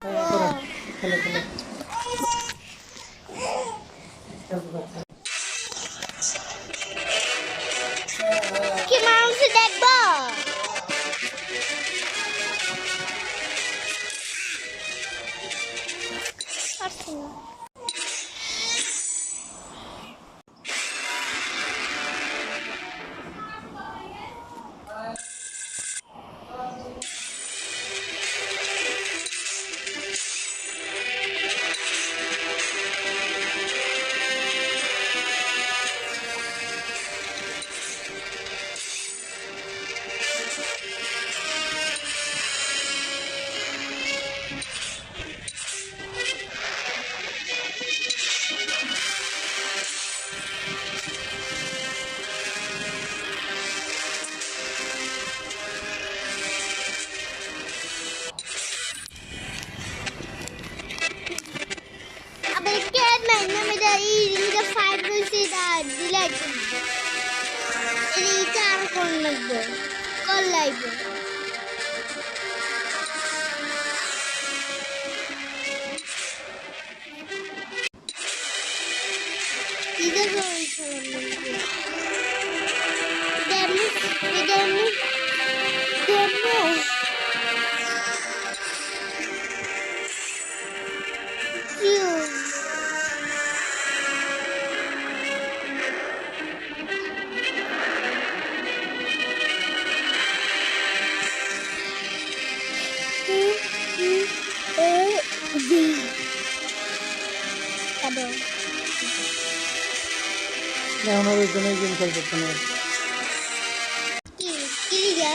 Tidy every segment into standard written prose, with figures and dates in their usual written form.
খেলে খেলে কি মাংস দেখবো? পারছি না। Berikan mainnya beda ini ke five sih dah delete. Ini cara kon lagbo, kon lagbo. Tidak boleh salam lagbo. Demo, demo, demo. You. আমার ওই জন্যই গেম খেলতে না কি লিগা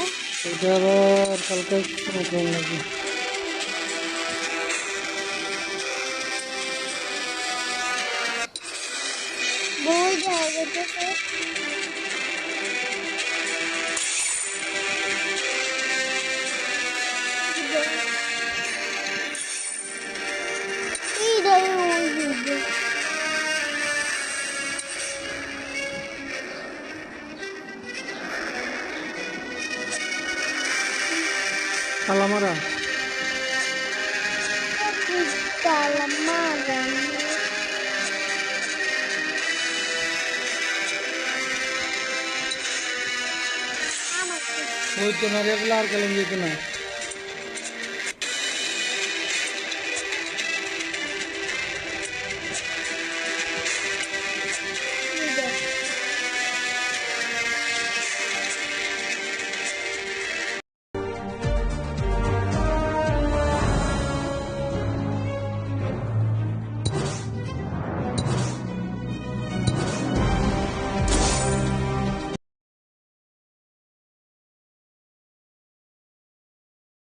এটা আবার কালকে ফোন লাগবে বই যাবে তো Calamara. Calamara. Muy tonaria kelar kalau gitu nah.